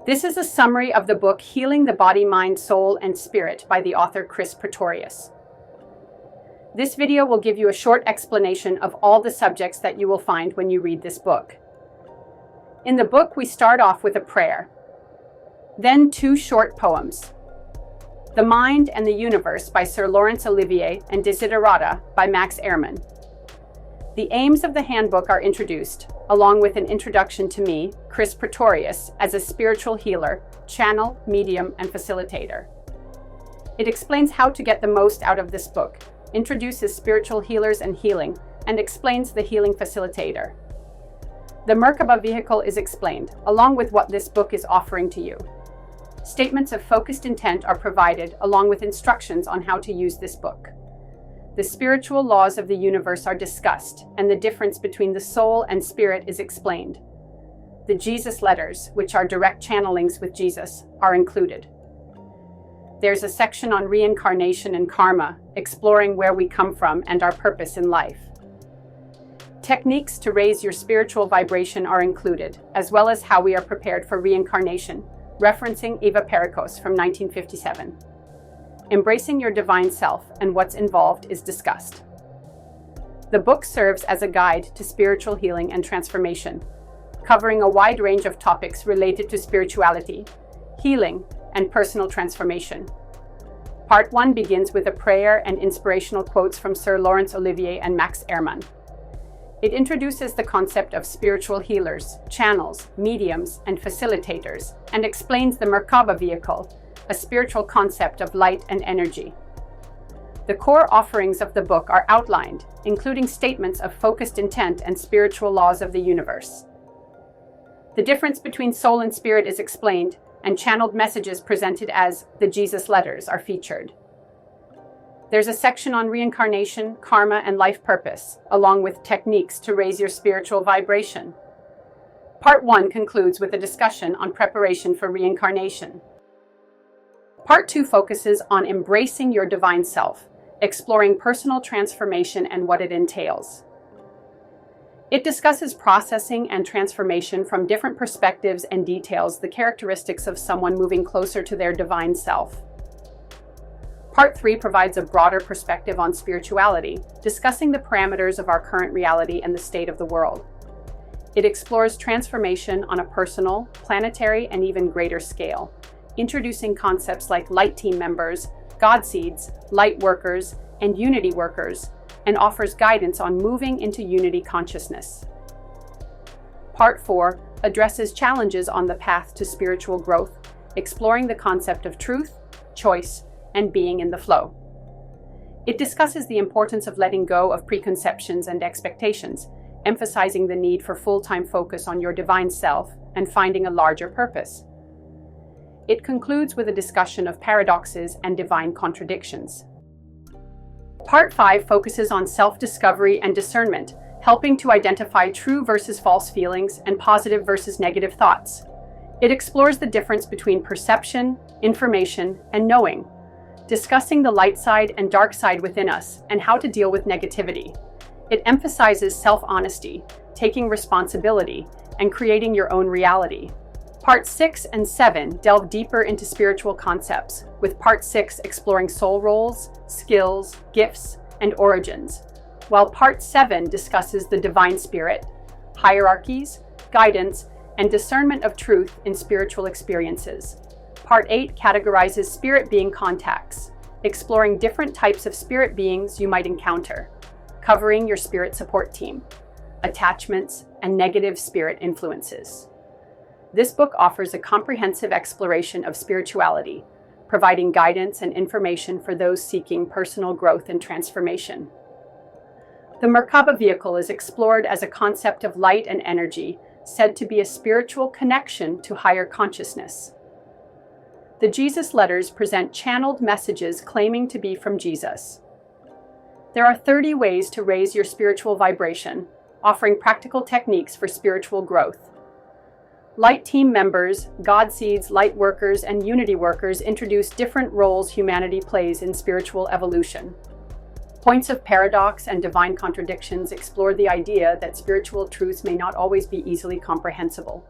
This is a summary of the book Healing the Body, Mind, Soul, and Spirit by the author Chris Pretorius. This video will give you a short explanation of all the subjects that you will find when you read this book. In the book, we start off with a prayer, then two short poems, The Mind and the Universe by Sir Laurence Olivier and Desiderata by Max Ehrmann. The aims of the handbook are introduced, along with an introduction to me, Chris Pretorius, as a spiritual healer, channel, medium, and facilitator. It explains how to get the most out of this book, introduces spiritual healers and healing, and explains the healing facilitator. The Merkaba vehicle is explained, along with what this book is offering to you. Statements of focused intent are provided, along with instructions on how to use this book. The spiritual laws of the universe are discussed, and the difference between the soul and spirit is explained. The Jesus letters, which are direct channelings with Jesus, are included. There's a section on reincarnation and karma, exploring where we come from and our purpose in life. Techniques to raise your spiritual vibration are included, as well as how we are prepared for reincarnation, referencing Eva Pericos from 1957. Embracing your divine self and what's involved is discussed. The book serves as a guide to spiritual healing and transformation, covering a wide range of topics related to spirituality, healing, and personal transformation. Part 1 begins with a prayer and inspirational quotes from Sir Laurence Olivier and Max Ehrmann. It introduces the concept of spiritual healers, channels, mediums, and facilitators, and explains the Merkaba vehicle, a spiritual concept of light and energy. The core offerings of the book are outlined, including statements of focused intent and spiritual laws of the universe. The difference between soul and spirit is explained, and channeled messages presented as the Jesus letters are featured. There's a section on reincarnation, karma, and life purpose, along with techniques to raise your spiritual vibration. Part 1 concludes with a discussion on preparation for reincarnation. Part 2 focuses on embracing your divine self, exploring personal transformation and what it entails. It discusses processing and transformation from different perspectives and details the characteristics of someone moving closer to their divine self. Part 3 provides a broader perspective on spirituality, discussing the parameters of our current reality and the state of the world. It explores transformation on a personal, planetary, and even greater scale, introducing concepts like light team members, God seeds, light workers, and unity workers, and offers guidance on moving into unity consciousness. Part 4 addresses challenges on the path to spiritual growth, exploring the concept of truth, choice, and being in the flow. It discusses the importance of letting go of preconceptions and expectations, emphasizing the need for full-time focus on your divine self and finding a larger purpose. It concludes with a discussion of paradoxes and divine contradictions. Part 5 focuses on self-discovery and discernment, helping to identify true versus false feelings and positive versus negative thoughts. It explores the difference between perception, information, and knowing, discussing the light side and dark side within us and how to deal with negativity. It emphasizes self-honesty, taking responsibility, and creating your own reality. Part 6 and 7 delve deeper into spiritual concepts, with Part 6 exploring soul roles, skills, gifts, and origins, while Part 7 discusses the divine spirit, hierarchies, guidance, and discernment of truth in spiritual experiences. Part 8 categorizes spirit being contacts, exploring different types of spirit beings you might encounter, covering your spirit support team, attachments, and negative spirit influences. This book offers a comprehensive exploration of spirituality, providing guidance and information for those seeking personal growth and transformation. The Merkaba vehicle is explored as a concept of light and energy, said to be a spiritual connection to higher consciousness. The Jesus letters present channeled messages claiming to be from Jesus. There are 30 ways to raise your spiritual vibration, offering practical techniques for spiritual growth. Light team members, God seeds, light workers, and unity workers introduce different roles humanity plays in spiritual evolution. Points of paradox and divine contradictions explore the idea that spiritual truths may not always be easily comprehensible.